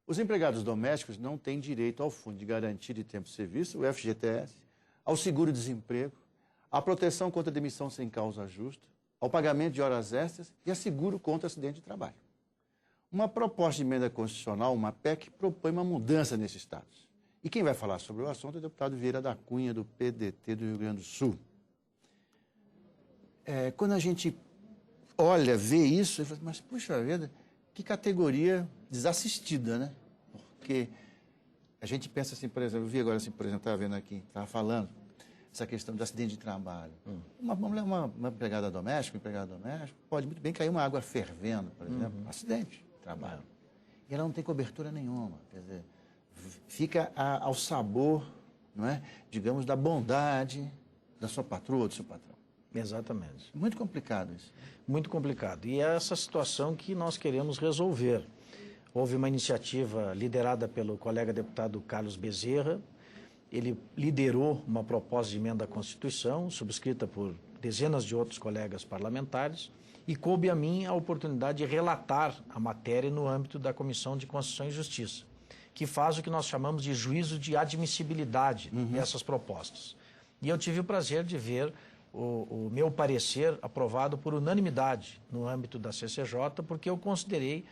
Os empregados domésticos não têm direito ao Fundo de Garantia de Tempo de Serviço, o FGTS, ao seguro-desemprego, à proteção contra demissão sem causa justa, ao pagamento de horas extras e a seguro contra acidente de trabalho. Uma proposta de emenda constitucional, uma PEC, propõe uma mudança nesse status. E quem vai falar sobre o assunto é o deputado Vieira da Cunha, do PDT do Rio Grande do Sul. Quando a gente olha, vê isso, eu falo, mas puxa vida, que categoria desassistida, né? Porque a gente pensa assim, por exemplo, eu vi agora assim, por exemplo, estava vendo aqui, estava falando, essa questão do acidente de trabalho. Uma empregada doméstica, um empregado doméstico, pode muito bem cair uma água fervendo, por exemplo, acidente de trabalho. E ela não tem cobertura nenhuma, quer dizer, fica ao sabor, não é, digamos, da bondade da sua patroa, do seu patrão. Exatamente. Muito complicado isso. Muito complicado. E é essa situação que nós queremos resolver. Houve uma iniciativa liderada pelo colega deputado Carlos Bezerra. Ele liderou uma proposta de emenda à Constituição, subscrita por dezenas de outros colegas parlamentares, e coube a mim a oportunidade de relatar a matéria no âmbito da Comissão de Constituição e Justiça, que faz o que nós chamamos de juízo de admissibilidade dessas propostas. E eu tive o prazer de ver o meu parecer aprovado por unanimidade no âmbito da CCJ, porque eu considerei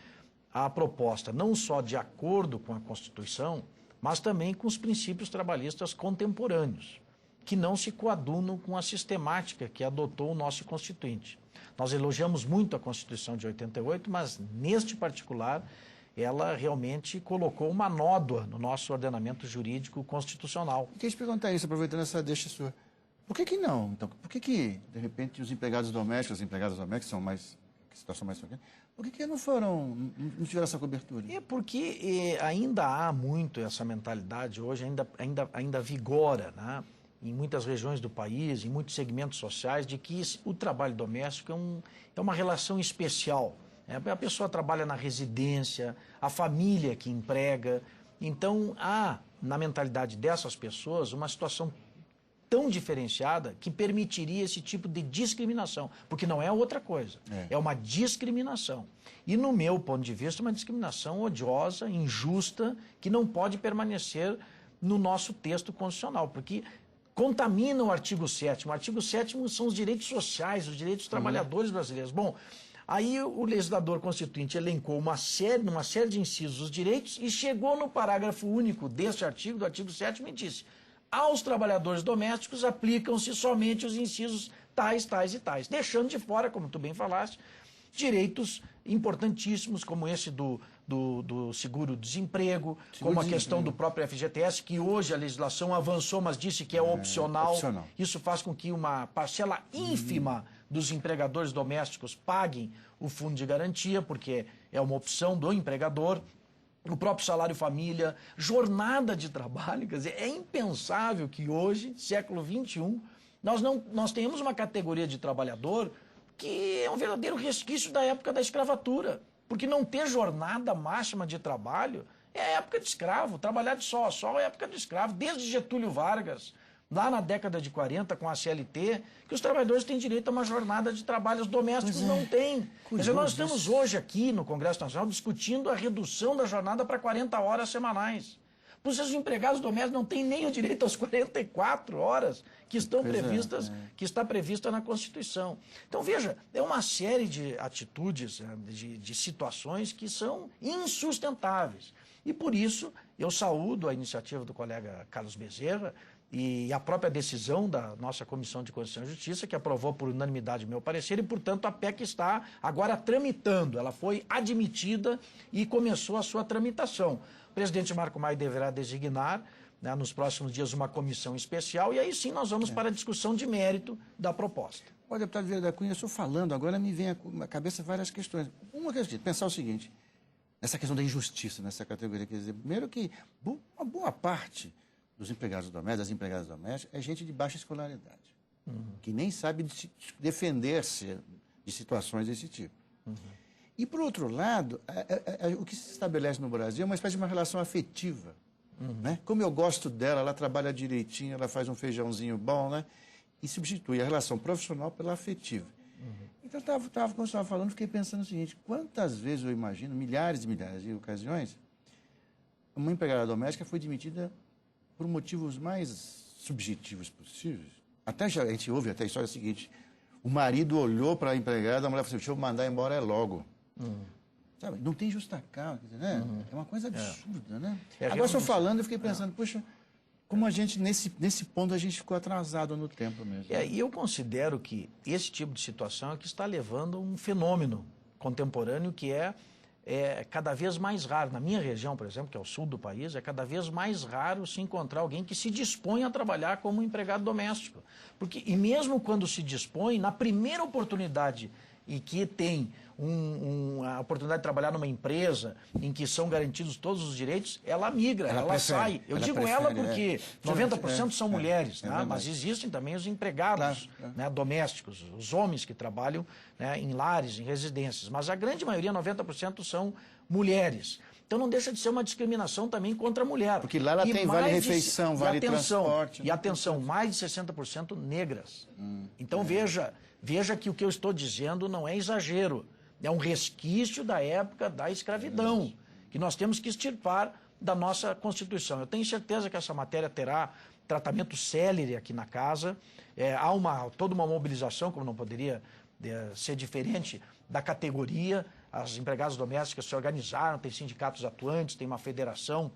a proposta não só de acordo com a Constituição, mas também com os princípios trabalhistas contemporâneos, que não se coadunam com a sistemática que adotou o nosso Constituinte. Nós elogiamos muito a Constituição de 88, mas neste particular ela realmente colocou uma nódoa no nosso ordenamento jurídico constitucional. Eu queria te perguntar isso, aproveitando essa deixa sua. Por que não? Então, por que, de repente, os empregados domésticos, as empregadas domésticas são mais, que situação mais frequente, por que não tiveram essa cobertura? É porque ainda há muito essa mentalidade hoje, ainda vigora, né, em muitas regiões do país, em muitos segmentos sociais, de que o trabalho doméstico é uma relação especial. A pessoa trabalha na residência, a família que emprega. Então, há, na mentalidade dessas pessoas, uma situação tão diferenciada que permitiria esse tipo de discriminação, porque não é outra coisa, é uma discriminação. E, no meu ponto de vista, uma discriminação odiosa, injusta, que não pode permanecer no nosso texto constitucional, porque contamina o artigo 7º. O artigo 7º são os direitos sociais, os direitos dos trabalhadores brasileiros. Bom, aí o legislador constituinte elencou uma série de incisos dos direitos e chegou no parágrafo único deste artigo, do artigo 7º, e disse: aos trabalhadores domésticos aplicam-se somente os incisos tais, tais e tais, deixando de fora, como tu bem falaste, direitos importantíssimos como esse do seguro-desemprego, como a questão do próprio FGTS, que hoje a legislação avançou, mas disse que é opcional. Isso faz com que uma parcela ínfima dos empregadores domésticos paguem o fundo de garantia, porque é uma opção do empregador. O próprio salário família, jornada de trabalho, quer dizer, é impensável que hoje, século XXI, nós tenhamos uma categoria de trabalhador que é um verdadeiro resquício da época da escravatura, porque não ter jornada máxima de trabalho é a época de escravo, trabalhar de sol a sol é a época de escravo, desde Getúlio Vargas, lá na década de 40, com a CLT, que os trabalhadores têm direito a uma jornada de trabalho, os domésticos não têm. Quer dizer, nós estamos hoje aqui no Congresso Nacional discutindo a redução da jornada para 40 horas semanais. Pois os empregados domésticos não têm nem o direito às 44 horas que estão previstas, que está prevista na Constituição. Então, veja, é uma série de atitudes, de situações que são insustentáveis. E por isso, eu saúdo a iniciativa do colega Carlos Bezerra, e a própria decisão da nossa Comissão de Constituição e Justiça, que aprovou por unanimidade o meu parecer, e, portanto, a PEC está agora tramitando. Ela foi admitida e começou a sua tramitação. O presidente Marco Maia deverá designar, né, nos próximos dias, uma comissão especial, e aí sim nós vamos para a discussão de mérito da proposta. Olha, deputado Vieira da Cunha, eu estou falando, agora me vem à cabeça várias questões. Uma questão, pensar o seguinte, essa questão da injustiça nessa categoria, quer dizer, primeiro que uma boa parte dos empregados domésticos, das empregadas domésticas, é gente de baixa escolaridade, que nem sabe defender-se de situações desse tipo. E, por outro lado, o que se estabelece no Brasil é uma espécie de uma relação afetiva. Né? Como eu gosto dela, ela trabalha direitinho, ela faz um feijãozinho bom, né? E substitui a relação profissional pela afetiva. Então, quando você estava falando, fiquei pensando o seguinte, quantas vezes eu imagino, milhares e milhares de ocasiões, uma empregada doméstica foi demitida por motivos mais subjetivos possíveis. Até já, a gente ouve até a história seguinte, o marido olhou para a empregada, a mulher falou assim, deixa eu mandar embora logo. Sabe? Não tem justa causa, né? É uma coisa absurda, né? Agora, só falando, eu fiquei pensando, poxa, como a gente, nesse ponto, a gente ficou atrasado no tempo mesmo. E eu considero que esse tipo de situação é que está levando um fenômeno contemporâneo que é cada vez mais raro. Na minha região, por exemplo, que é o sul do país, é cada vez mais raro se encontrar alguém que se dispõe a trabalhar como empregado doméstico. E mesmo quando se dispõe, na primeira oportunidade e que tem a oportunidade de trabalhar numa empresa em que são garantidos todos os direitos, ela migra, ela sai. Eu digo ela porque 90% são mulheres, né? Mas existem também os empregados, né, domésticos, os homens que trabalham, né, em lares, em residências. Mas a grande maioria, 90%, são mulheres. Então não deixa de ser uma discriminação também contra a mulher. Porque lá ela tem vale-refeição, vale-transporte. E atenção, mais de 60% negras. Então veja que o que eu estou dizendo não é exagero. É um resquício da época da escravidão, que nós temos que extirpar da nossa Constituição. Eu tenho certeza que essa matéria terá tratamento célere aqui na casa. Há toda uma mobilização, como não poderia ser diferente, da categoria. As empregadas domésticas se organizaram, tem sindicatos atuantes, tem uma federação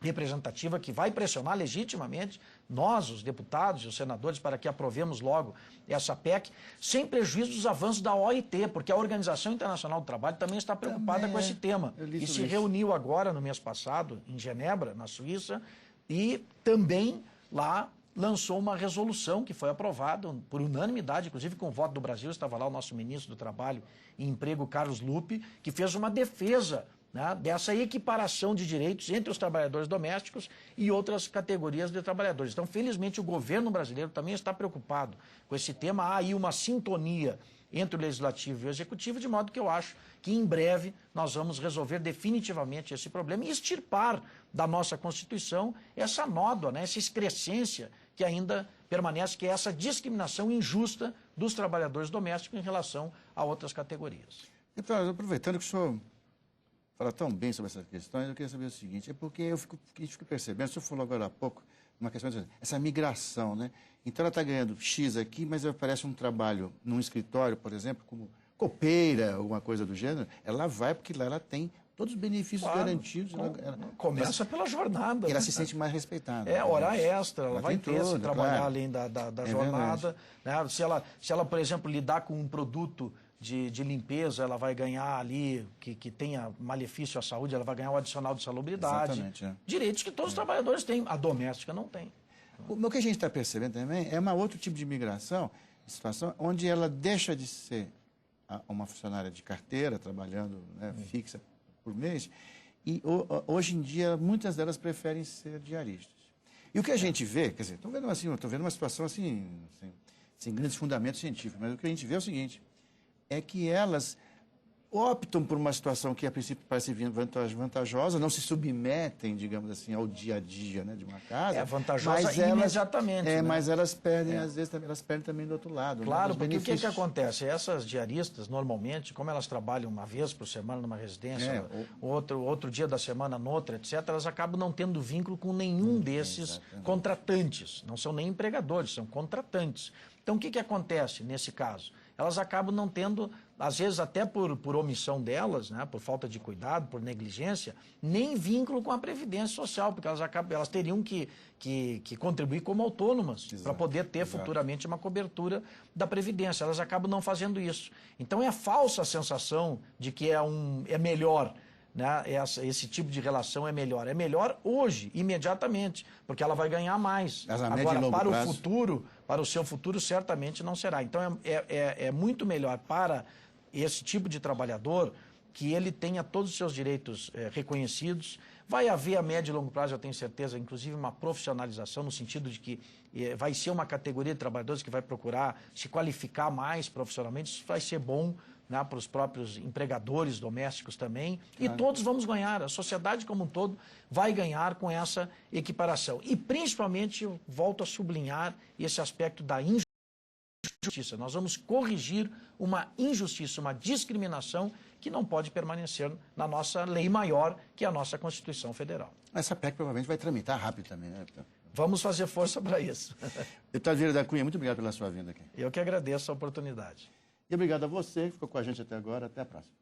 representativa que vai pressionar legitimamente nós, os deputados e os senadores, para que aprovemos logo essa PEC, sem prejuízo dos avanços da OIT, porque a Organização Internacional do Trabalho também está preocupada com esse tema. E se reuniu agora, no mês passado, em Genebra, na Suíça, e também lá lançou uma resolução que foi aprovada por unanimidade, inclusive com o voto do Brasil, estava lá o nosso ministro do Trabalho e Emprego, Carlos Lupe, que fez uma defesa, né, dessa equiparação de direitos entre os trabalhadores domésticos e outras categorias de trabalhadores. Então, felizmente, o governo brasileiro também está preocupado com esse tema. Há aí uma sintonia entre o Legislativo e o Executivo, de modo que eu acho que em breve nós vamos resolver definitivamente esse problema e extirpar da nossa Constituição essa nódoa, né, essa excrescência que ainda permanece, que é essa discriminação injusta dos trabalhadores domésticos em relação a outras categorias. Então, aproveitando que o senhor fala tão bem sobre essas questões, eu queria saber o seguinte, é porque a gente fica percebendo, o senhor falou agora há pouco, uma questão de essa migração, né? Então ela está ganhando X aqui, mas aparece um trabalho num escritório, por exemplo, como copeira, alguma coisa do gênero, ela vai porque lá ela tem todos os benefícios garantidos. Começa pela jornada. Ela se sente mais respeitada. Hora extra, ela vai ter se trabalhar além da jornada. Né? Se ela, por exemplo, lidar com um produto de limpeza, ela vai ganhar ali, que tenha malefício à saúde, ela vai ganhar o adicional de salubridade. Exatamente. Direitos que todos os trabalhadores têm, a doméstica não tem. O que a gente está percebendo também é outro tipo de migração, situação onde ela deixa de ser uma funcionária de carteira, trabalhando, né, fixa por mês, e hoje em dia muitas delas preferem ser diaristas. E o que a gente vê, quer dizer, estou vendo uma situação assim, sem grandes fundamentos científicos, mas o que a gente vê é o seguinte, é que elas optam por uma situação que a princípio parece vantajosa, não se submetem, digamos assim, ao dia a dia, né, de uma casa. É vantajosa imediatamente. Né? Mas elas perdem, às vezes, elas perdem também do outro lado. Claro, né, porque o que acontece? Essas diaristas, normalmente, como elas trabalham uma vez por semana numa residência, outro dia da semana noutra, etc., elas acabam não tendo vínculo com nenhum desses contratantes. Não são nem empregadores, são contratantes. Então, o que acontece nesse caso? Elas acabam não tendo, às vezes até por omissão delas, né, por falta de cuidado, por negligência, nem vínculo com a Previdência Social, porque elas teriam que contribuir como autônomas para poder ter futuramente uma cobertura da Previdência. Elas acabam não fazendo isso. Então é falsa a sensação de que é melhor, né, esse tipo de relação é melhor. É melhor hoje, imediatamente, porque ela vai ganhar mais. Agora, para o futuro, para o seu futuro, certamente não será. Então, é muito melhor para esse tipo de trabalhador que ele tenha todos os seus direitos reconhecidos. Vai haver a médio e longo prazo, eu tenho certeza, inclusive uma profissionalização, no sentido de que vai ser uma categoria de trabalhadores que vai procurar se qualificar mais profissionalmente. Isso vai ser bom, né, para os próprios empregadores domésticos também, e todos vamos ganhar, a sociedade como um todo vai ganhar com essa equiparação. E principalmente, eu volto a sublinhar esse aspecto da injustiça justiça, nós vamos corrigir uma injustiça, uma discriminação que não pode permanecer na nossa lei maior, que é a nossa Constituição Federal. Essa PEC provavelmente vai tramitar rápido também, né? Vamos fazer força para isso. Deputado Vieira da Cunha, muito obrigado pela sua vinda aqui. Eu que agradeço a oportunidade. E obrigado a você que ficou com a gente até agora. Até a próxima.